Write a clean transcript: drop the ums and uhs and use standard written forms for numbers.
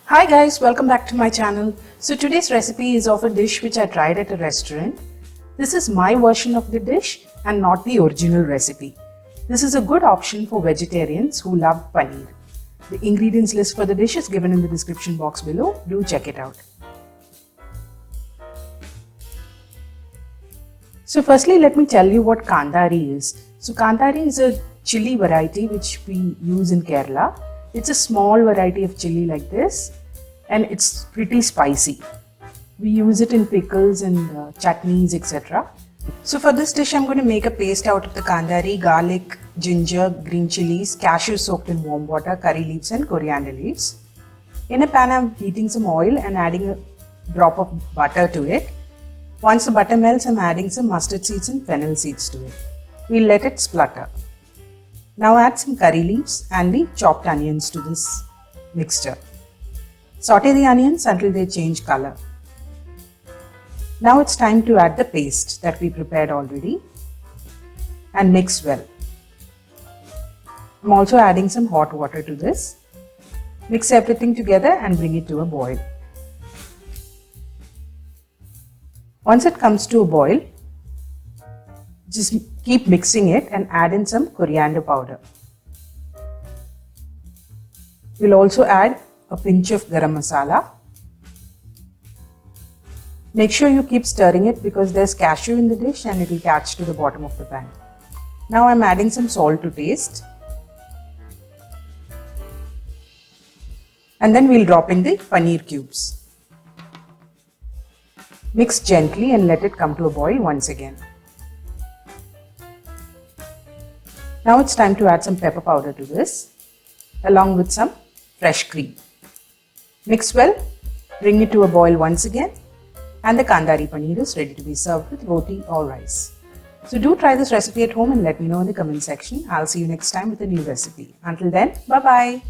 Hi guys, welcome back to my channel. So today's recipe is of a dish which I tried at a restaurant. This is my version of the dish and not the original recipe. This is a good option for vegetarians who love paneer. The ingredients list for the dish is given in the description box below. Do check it out. So firstly, let me tell you what kandhari is. So kandhari is a chilli variety which we use in Kerala. It's a small variety of chilli like this and it's pretty spicy. We use it in pickles and chutneys, etc. So for this dish, I'm going to make a paste out of the kandhari, garlic, ginger, green chilies, cashew soaked in warm water, curry leaves and coriander leaves. In a pan, I'm heating some oil and adding a drop of butter to it. Once the butter melts, I'm adding some mustard seeds and fennel seeds to it. We'll let it splutter. Now add some curry leaves and the chopped onions to this mixture. Saute the onions until they change color. Now it's time to add the paste that we prepared already and mix well. I'm also adding some hot water to this. Mix everything together and bring it to a boil. Once it comes to a boil, just keep mixing it and add in some coriander powder. We'll also add a pinch of garam masala. Make sure you keep stirring it because there's cashew in the dish and it will catch to the bottom of the pan. Now I'm adding some salt to taste. And then we'll drop in the paneer cubes. Mix gently and let it come to a boil once again. Now it's time to add some pepper powder to this, along with some fresh cream. Mix well, bring it to a boil once again, and the Kanthari Paneer is ready to be served with roti or rice. So do try this recipe at home and let me know in the comment section. I'll see you next time with a new recipe. Until then, bye-bye.